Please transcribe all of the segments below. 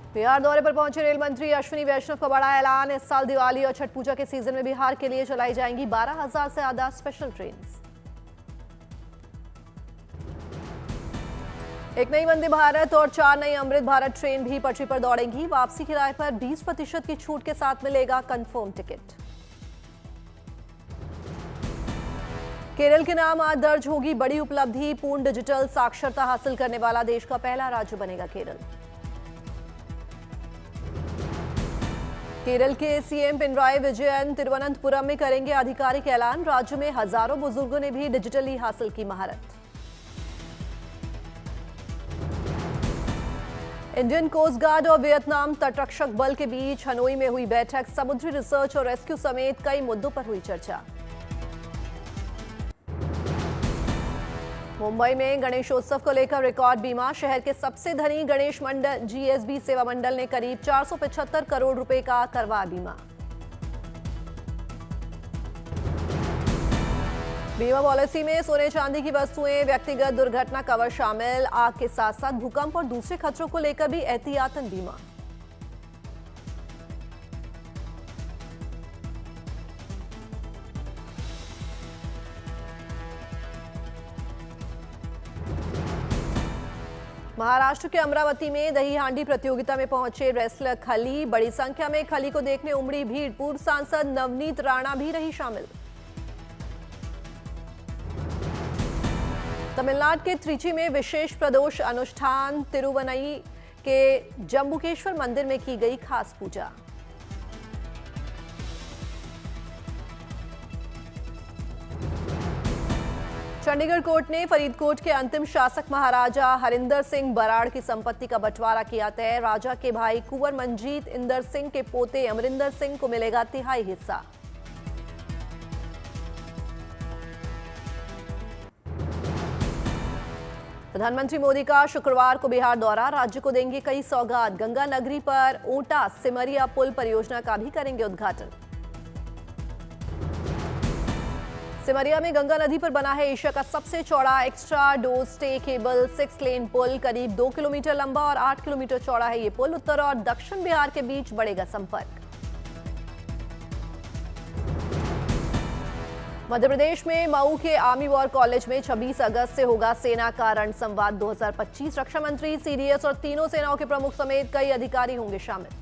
बिहार दौरे पर पहुंचे रेल मंत्री अश्विनी वैष्णव का बड़ा ऐलान। इस साल दिवाली और छठ पूजा के सीजन में बिहार के लिए चलाई जाएंगी 12,000 से ज्यादा स्पेशल ट्रेन। एक नई वंदे भारत और 4 नई अमृत भारत ट्रेन भी पटरी पर दौड़ेंगी। वापसी किराए पर 20% की छूट के साथ मिलेगा कंफर्म टिकट। केरल के नाम आज दर्ज होगी बड़ी उपलब्धि। पूर्ण डिजिटल साक्षरता हासिल करने वाला देश का पहला राज्य बनेगा केरल। केरल के सीएम पिनराई विजयन तिरुवनंतपुरम में करेंगे आधिकारिक ऐलान। राज्य में हजारों बुजुर्गों ने भी डिजिटली हासिल की महारत। इंडियन कोस्ट गार्ड और वियतनाम तटरक्षक बल के बीच हनोई में हुई बैठक। समुद्री रिसर्च और रेस्क्यू समेत कई मुद्दों पर हुई चर्चा। मुंबई में गणेशोत्सव को लेकर रिकॉर्ड बीमा। शहर के सबसे धनी गणेश मंडल जीएसबी सेवा मंडल ने करीब 475 करोड़ रुपए का करवा बीमा। बीमा पॉलिसी में सोने चांदी की वस्तुएं, व्यक्तिगत दुर्घटना कवर शामिल। आग के साथ साथ भूकंप और दूसरे खतरों को लेकर भी एहतियातन बीमा। महाराष्ट्र के अमरावती में दही हांडी प्रतियोगिता में पहुंचे रेसलर खली। बड़ी संख्या में खली को देखने उमड़ी भीड़। पूर्व सांसद नवनीत राणा भी रही शामिल। तमिलनाडु के त्रिची में विशेष प्रदोष अनुष्ठान। तिरुवनई के जम्बुकेश्वर मंदिर में की गई खास पूजा। चंडीगढ़ कोर्ट ने फरीदकोट के अंतिम शासक महाराजा हरिंदर सिंह बराड़ की संपत्ति का बंटवारा किया तय। राजा के भाई कुंवर मंजीत इंदर सिंह के पोते अमरिंदर सिंह को मिलेगा 1/3 हिस्सा। प्रधानमंत्री मोदी का शुक्रवार को बिहार दौरा। राज्य को देंगे कई सौगात। गंगा नगरी पर ओटा सिमरिया पुल परियोजना का भी करेंगे उद्घाटन। सिमरिया में गंगा नदी पर बना है एशिया का सबसे चौड़ा एक्स्ट्रा डोज स्टे केबल 6 लेन पुल। करीब 2 किलोमीटर लंबा और 8 किलोमीटर चौड़ा है ये पुल। उत्तर और दक्षिण बिहार के बीच बढ़ेगा संपर्क। मध्य प्रदेश में मऊ के आर्मी वॉर कॉलेज में 26 अगस्त से होगा सेना का रण संवाद 2025। रक्षा मंत्री, सीडीएस और तीनों सेनाओं के प्रमुख समेत कई अधिकारी होंगे शामिल।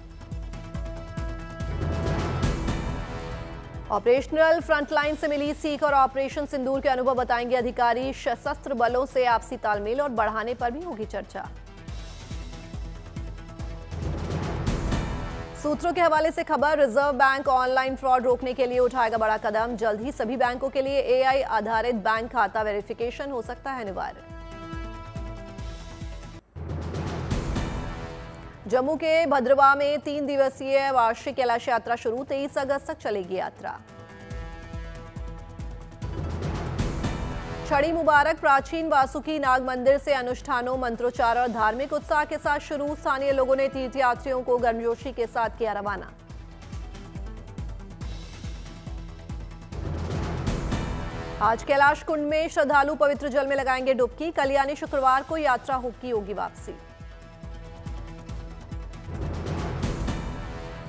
ऑपरेशनल फ्रंटलाइन से मिली सीख और ऑपरेशन सिंदूर के अनुभव बताएंगे अधिकारी। सशस्त्र बलों से आपसी तालमेल और बढ़ाने पर भी होगी चर्चा। सूत्रों के हवाले से खबर, रिजर्व बैंक ऑनलाइन फ्रॉड रोकने के लिए उठाएगा बड़ा कदम। जल्द ही सभी बैंकों के लिए एआई आधारित बैंक खाता वेरिफिकेशन हो सकता है अनिवार्य। जम्मू के भद्रवाह में 3 दिवसीय वार्षिक कैलाश यात्रा शुरू। 23 अगस्त तक चलेगी यात्रा। छड़ी मुबारक प्राचीन वासुकी नाग मंदिर से अनुष्ठानों, मंत्रोच्चार और धार्मिक उत्साह के साथ शुरू। स्थानीय लोगों ने तीर्थयात्रियों को गर्मजोशी के साथ किया रवाना। आज कैलाश कुंड में श्रद्धालु पवित्र जल में लगाएंगे डुबकी। कल यानी शुक्रवार को यात्रा होगी वापसी।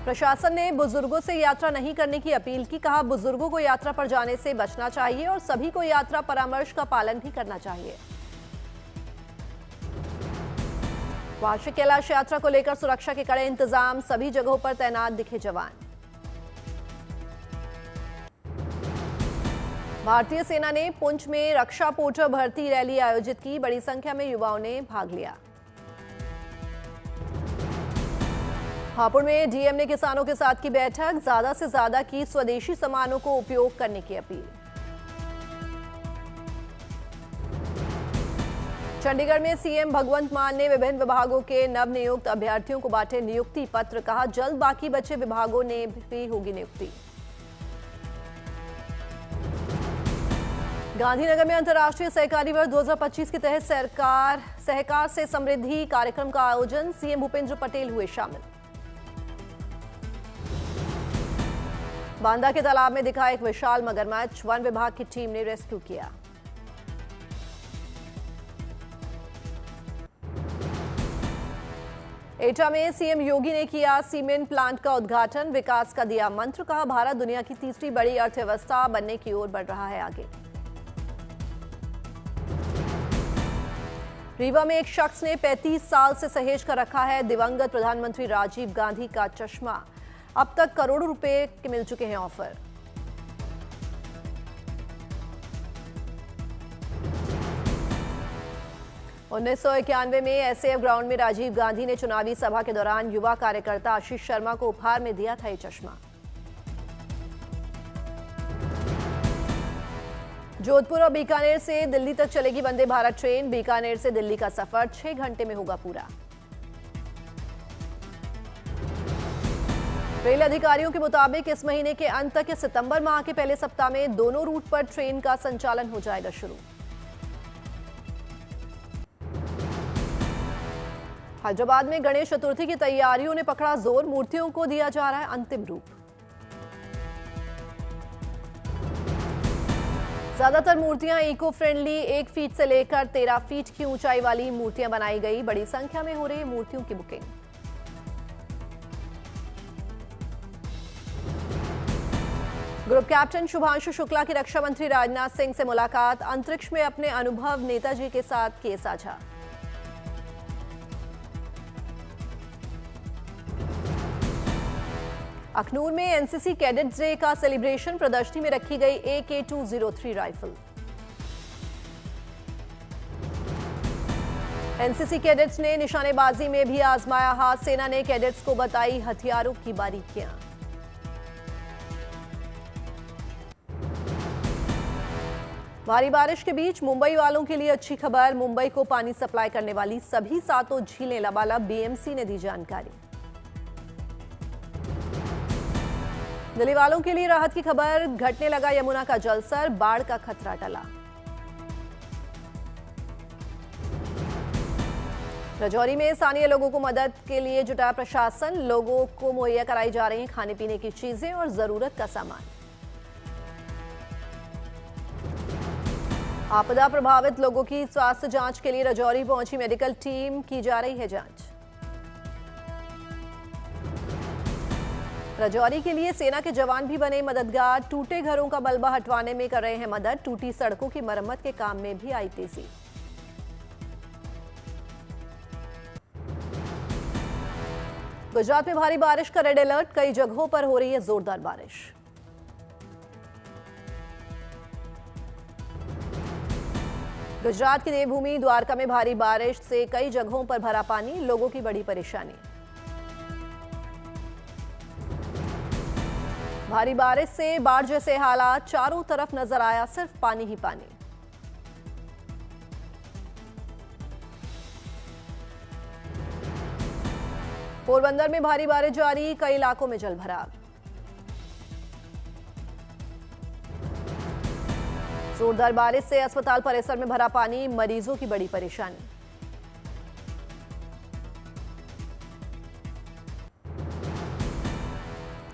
प्रशासन ने बुजुर्गों से यात्रा नहीं करने की अपील की। कहा, बुजुर्गों को यात्रा पर जाने से बचना चाहिए और सभी को यात्रा परामर्श का पालन भी करना चाहिए। वार्षिक कैलाश यात्रा को लेकर सुरक्षा के कड़े इंतजाम। सभी जगहों पर तैनात दिखे जवान। भारतीय सेना ने पुंछ में रक्षा पोर्टर भर्ती रैली आयोजित की। बड़ी संख्या में युवाओं ने भाग लिया। हापुड़ में डीएम ने किसानों के साथ की बैठक। ज्यादा से ज्यादा की स्वदेशी सामानों को उपयोग करने की अपील। चंडीगढ़ में सीएम भगवंत मान ने विभिन्न विभागों के नवनियुक्त अभ्यर्थियों को बांटे नियुक्ति पत्र। कहा, जल्द बाकी बचे विभागों ने भी होगी नियुक्ति। गांधीनगर में अंतर्राष्ट्रीय सहकारी वर्ष 2025 के तहत सहकार से समृद्धि कार्यक्रम का आयोजन। सीएम भूपेंद्र पटेल हुए शामिल। बांदा के तालाब में दिखा एक विशाल मगरमच्छ। वन विभाग की टीम ने रेस्क्यू किया। एटा में सीएम योगी ने किया सीमेंट प्लांट का उद्घाटन, विकास का दिया मंत्र, कहा भारत दुनिया की तीसरी बड़ी अर्थव्यवस्था बनने की ओर बढ़ रहा है आगे। रीवा में एक शख्स ने 35 साल से सहेज कर रखा है दिवंगत प्रधानमंत्री राजीव गांधी का चश्मा, अब तक करोड़ों रुपए के मिल चुके हैं ऑफर। उन्नीस सौ 91 में एसएएफ ग्राउंड में राजीव गांधी ने चुनावी सभा के दौरान युवा कार्यकर्ता आशीष शर्मा को उपहार में दिया था ये चश्मा। जोधपुर और बीकानेर से दिल्ली तक चलेगी वंदे भारत ट्रेन, बीकानेर से दिल्ली का सफर 6 घंटे में होगा पूरा। रेल अधिकारियों के मुताबिक इस महीने के अंत तक या सितंबर माह के पहले सप्ताह में दोनों रूट पर ट्रेन का संचालन हो जाएगा शुरू। हैदराबाद में गणेश चतुर्थी की तैयारियों ने पकड़ा जोर, मूर्तियों को दिया जा रहा है अंतिम रूप। ज्यादातर मूर्तियां इको फ्रेंडली, 1 फीट से लेकर 13 फीट की ऊंचाई वाली मूर्तियां बनाई गई। बड़ी संख्या में हो रही है मूर्तियों की booking. Group captain Shubhanshu Shukla की रक्षा मंत्री राजनाथ सिंह से मुलाकात, अंतरिक्ष में अपने अनुभव नेताजी के साथ किए साझा। अखनूर में एनसीसी कैडेट्स डे का सेलिब्रेशन, प्रदर्शनी में रखी गई AK-203 राइफल। एनसीसी कैडेट्स ने निशानेबाजी में भी आजमाया हाथ, सेना ने कैडेट्स को बताई हथियारों की बारीकियां। भारी बारिश के बीच मुंबई वालों के लिए अच्छी खबर, मुंबई को पानी सप्लाई करने वाली सभी 7 झीलें लबालब, बीएमसी ने दी जानकारी। दिल्ली वालों के लिए राहत की खबर, घटने लगा यमुना का जलस्तर, बाढ़ का खतरा टला। राजौरी में स्थानीय लोगों को मदद के लिए जुटा प्रशासन, लोगों को मुहैया कराई जा रही खाने पीने की चीजें और जरूरत का सामान। आपदा प्रभावित लोगों की स्वास्थ्य जांच के लिए राजौरी पहुंची मेडिकल टीम, की जा रही है जांच। राजौरी के लिए सेना के जवान भी बने मददगार, टूटे घरों का मलबा हटवाने में कर रहे हैं मदद, टूटी सड़कों की मरम्मत के काम में भी आई तेजी। गुजरात में भारी बारिश का रेड अलर्ट, कई जगहों पर हो रही है जोरदार बारिश। गुजरात की देवभूमि द्वारका में भारी बारिश से कई जगहों पर भरा पानी, लोगों की बड़ी परेशानी। भारी बारिश से बाढ़ जैसे हालात, चारों तरफ नजर आया सिर्फ पानी ही पानी। पोरबंदर में भारी बारिश जारी, कई इलाकों में जलभराव। जोरदार बारिश से अस्पताल परिसर में भरा पानी, मरीजों की बड़ी परेशानी।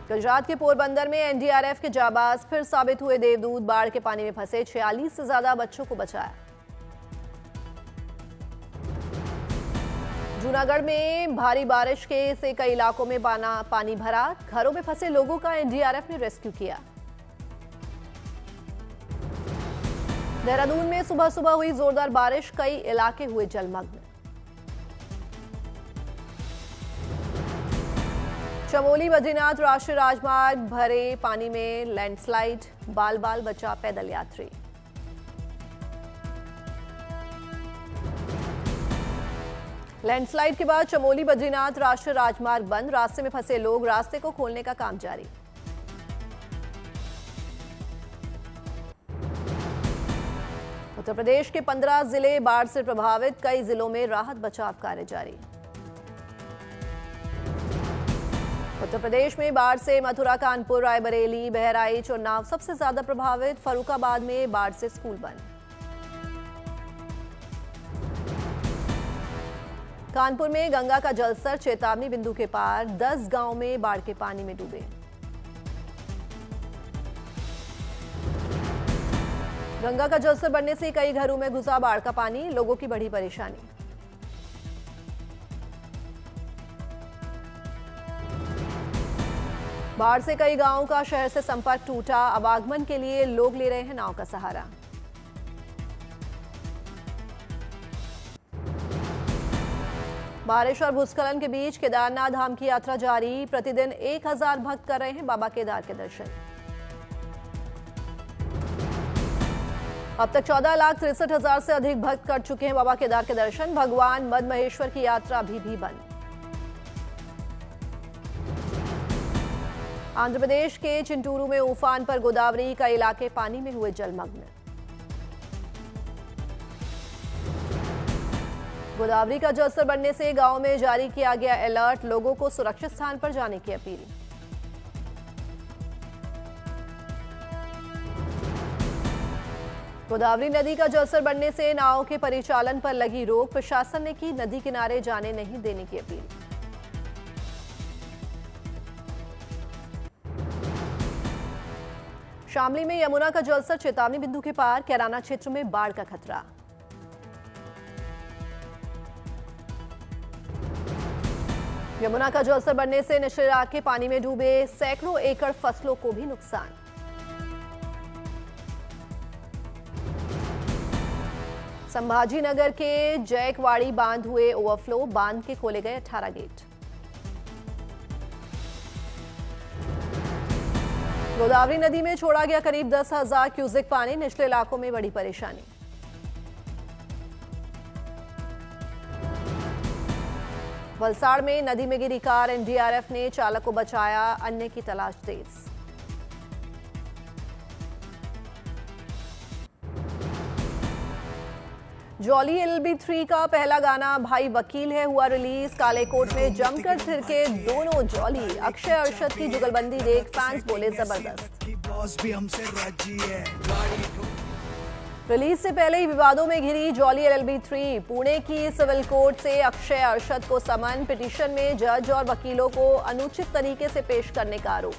गुजरात के पोरबंदर में एनडीआरएफ के जाबाज फिर साबित हुए देवदूत, बाढ़ के पानी में फंसे 46 से ज्यादा बच्चों को बचाया। जूनागढ़ में भारी बारिश से कई इलाकों में पानी भरा, घरों में फंसे लोगों का एनडीआरएफ ने रेस्क्यू किया। देहरादून में सुबह सुबह हुई जोरदार बारिश, कई इलाके हुए जलमग्न। चमोली बद्रीनाथ राष्ट्रीय राजमार्ग भरे पानी में लैंडस्लाइड, बाल बाल बचा पैदल यात्री। लैंडस्लाइड के बाद चमोली बद्रीनाथ राष्ट्रीय राजमार्ग बंद, रास्ते में फंसे लोग, रास्ते को खोलने का काम जारी। उत्तर प्रदेश के 15 जिले बाढ़ से प्रभावित, कई जिलों में राहत बचाव कार्य जारी। उत्तर प्रदेश में बाढ़ से मथुरा, कानपुर, रायबरेली, बहराइच और उन्नाव सबसे ज्यादा प्रभावित, फर्रुखाबाद में बाढ़ से स्कूल बंद। कानपुर में गंगा का जलस्तर चेतावनी बिंदु के पार, 10 गांव में बाढ़ के पानी में डूबे। गंगा का जलस्तर बढ़ने से कई घरों में घुसा बाढ़ का पानी, लोगों की बड़ी परेशानी। बाढ़ से कई गांवों का शहर से संपर्क टूटा। आवागमन के लिए लोग ले रहे हैं नाव का सहारा। बारिश और भूस्खलन के बीच केदारनाथ धाम की यात्रा जारी। प्रतिदिन 1000 भक्त कर रहे हैं बाबा केदार के दर्शन। अब तक 14,63,000 से अधिक भक्त कर चुके हैं बाबा केदार के दर्शन। भगवान मद महेश्वर की यात्रा अभी भी बंद। आंध्र प्रदेश के चिंटूरू में उफान पर गोदावरी का इलाके पानी में हुए जलमग्न। गोदावरी का जलस्तर बढ़ने से गांव में जारी किया गया अलर्ट। लोगों को सुरक्षित स्थान पर जाने की अपील। गोदावरी नदी का जलस्तर बढ़ने से नावों के परिचालन पर लगी रोक। प्रशासन ने की नदी किनारे जाने नहीं देने की अपील। शामली में यमुना का जलस्तर चेतावनी बिंदु के पार। कैराना क्षेत्र में बाढ़ का खतरा। यमुना का जलस्तर बढ़ने से निचले इलाके पानी में डूबे। सैकड़ों एकड़ फसलों को भी नुकसान। संभाजी नगर के जैकवाड़ी बांध हुए ओवरफ्लो। बांध के खोले गए 18 गेट। गोदावरी नदी में छोड़ा गया करीब 10,000 क्यूसेक पानी। निचले इलाकों में बड़ी परेशानी। वलसाड़ में नदी में गिरी कार। एनडीआरएफ ने चालक को बचाया। अन्य की तलाश तेज। जॉली LLB3 का पहला गाना भाई वकील है हुआ रिलीज। काले कोट में जमकर थिरके दोनों जॉली। अक्षय अरशद की जुगलबंदी देख फैंस बोले जबरदस्त। रिलीज से पहले ही विवादों में घिरी जॉली LLB3। पुणे की सिविल कोर्ट से अक्षय अरशद को समन। पिटीशन में जज और वकीलों को अनुचित तरीके से पेश करने का आरोप।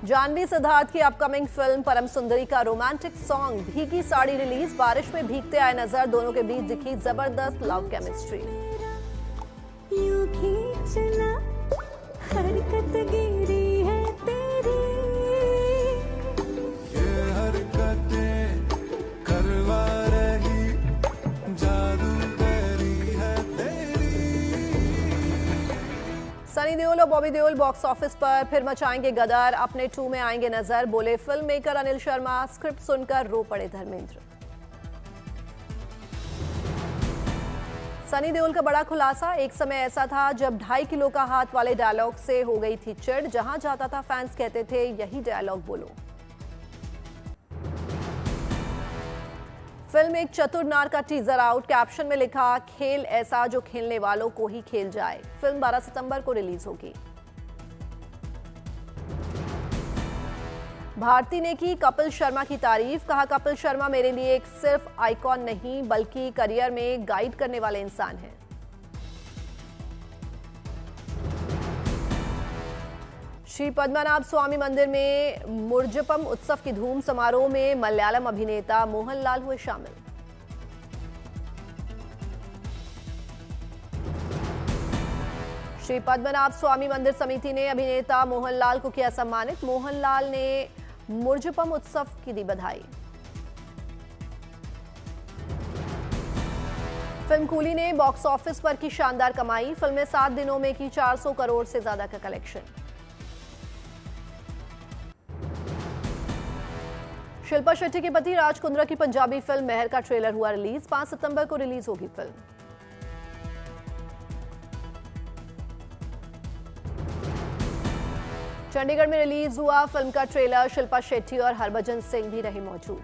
जानवी सिद्धार्थ की अपकमिंग फिल्म परम सुंदरी का रोमांटिक सॉन्ग भीगी साड़ी रिलीज। बारिश में भीगते आए नजर। दोनों के बीच दिखी जबरदस्त लव केमिस्ट्री। हरकत गिरी है तेरी, ये हरकतें करवा रही, जादूगरी है तेरी। सनी देओल और बॉबी देओल बॉक्स ऑफिस पर फिर मचाएंगे गदर। अपने 2 में आएंगे नजर। बोले film maker Anil Sharma. Script सुनकर रो पड़े धर्मेंद्र। सनी देओल का बड़ा खुलासा। एक समय ऐसा था जब 2.5 किलो का हाथ वाले डायलॉग से हो गई थी चिढ़। जहां जाता था फैंस कहते थे यही डायलॉग बोलो। फिल्म एक चतुर नार का टीजर आउट। कैप्शन में लिखा खेल ऐसा जो खेलने वालों को ही खेल जाए। फिल्म 12 सितंबर को रिलीज होगी। भारती ने की कपिल शर्मा की तारीफ। कहा कपिल शर्मा मेरे लिए एक सिर्फ आइकॉन नहीं बल्कि करियर में गाइड करने वाले इंसान हैं। श्री पद्मनाभ स्वामी मंदिर में मुर्जपम उत्सव की धूम। समारोह में मलयालम अभिनेता मोहनलाल हुए शामिल। श्री पद्मनाभ स्वामी मंदिर समिति ने अभिनेता मोहनलाल को किया सम्मानित। मोहनलाल ने मुर्जपम उत्सव की दी बधाई। फिल्म कूली ने बॉक्स ऑफिस पर की शानदार कमाई। फिल्म ने 7 दिनों में की 400 करोड़ से ज्यादा का कलेक्शन। शिल्पा शेट्टी के पति राज कुंद्रा की पंजाबी फिल्म मेहर का ट्रेलर हुआ रिलीज। 5 सितंबर को रिलीज होगी फिल्म। चंडीगढ़ में रिलीज हुआ फिल्म का ट्रेलर। शिल्पा शेट्टी और हरभजन सिंह भी रहे मौजूद।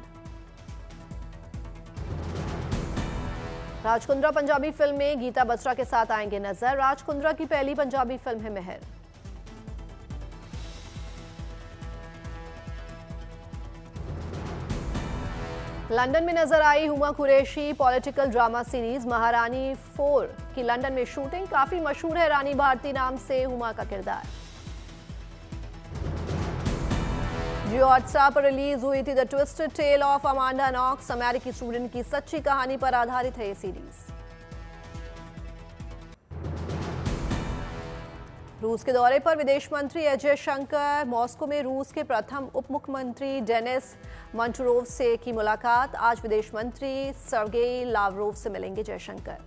राज कुंद्रा पंजाबी फिल्म में गीता बत्रा के साथ आएंगे नजर। राज कुंद्रा की पहली पंजाबी फिल्म है मेहर। लंदन में नजर आई Huma Qureshi. Political drama series Maharani 4 की लंदन में शूटिंग। काफी मशहूर है रानी भारती नाम से हुमा का किरदार। जियो हॉटस्टार पर रिलीज हुई थी the twisted tale of Amanda Knox. अमेरिकी स्टूडेंट की सच्ची कहानी पर आधारित है ये सीरीज। रूस के दौरे पर विदेश मंत्री एस जयशंकर। मॉस्को में रूस के प्रथम उप मुख्यमंत्री डेनिस मंटुरोव से की मुलाकात। आज विदेश मंत्री सर्गेई लावरोव से मिलेंगे जयशंकर।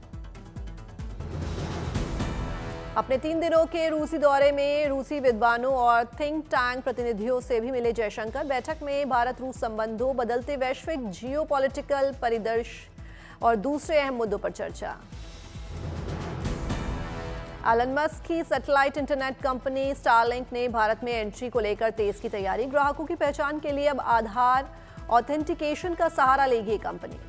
अपने 3 दिनों के रूसी दौरे में रूसी विद्वानों और थिंक टैंक प्रतिनिधियों से भी मिले जयशंकर। बैठक में भारत रूस संबंधों, बदलते वैश्विक जियोपॉलिटिकल परिदृश्य और दूसरे अहम मुद्दों पर चर्चा। एलन मस्क की सैटेलाइट इंटरनेट कंपनी स्टारलिंक ने भारत में एंट्री को लेकर तेज की तैयारी। ग्राहकों की पहचान के लिए अब आधार ऑथेंटिकेशन का सहारा लेगी कंपनी।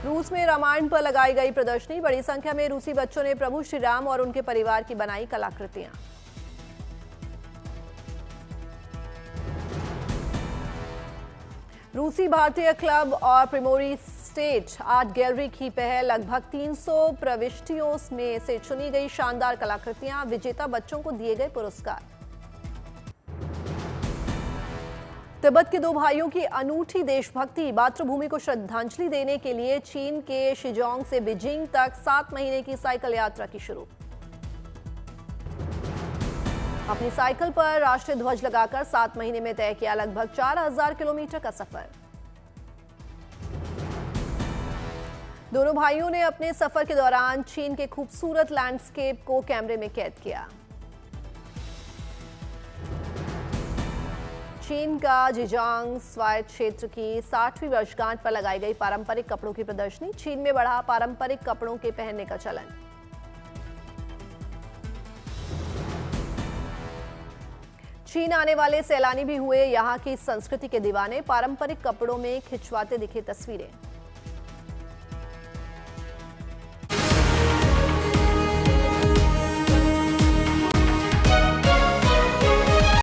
रूस में रामायण पर लगाई गई प्रदर्शनी। बड़ी संख्या में रूसी बच्चों ने प्रभु श्री राम और उनके परिवार की बनाई कलाकृतियां। रूसी भारतीय क्लब और प्रिमोरी स्टेट आर्ट गैलरी की पहल। लगभग 300 प्रविष्टियों में से चुनी गई शानदार कलाकृतियां। विजेता बच्चों को दिए गए पुरस्कार। तिब्बत के 2 भाइयों की अनूठी देशभक्ति। मातृभूमि को श्रद्धांजलि देने के लिए चीन के शिजोंग से बीजिंग तक 7 महीने की साइकिल यात्रा की शुरू। अपनी साइकिल पर राष्ट्रीय ध्वज लगाकर 7 महीने में तय किया लगभग 4000 किलोमीटर का सफर। दोनों भाइयों ने अपने सफर के दौरान चीन के खूबसूरत लैंडस्केप को कैमरे में कैद किया। चीन का जिजांग स्वायत्त क्षेत्र की 60वीं वर्षगांठ पर लगाई गई पारंपरिक कपड़ों की प्रदर्शनी। चीन में बढ़ा पारंपरिक कपड़ों के पहनने का चलन। चीन आने वाले सैलानी भी हुए यहां की संस्कृति के दीवाने। पारंपरिक कपड़ों में खिंचवाते दिखे तस्वीरें।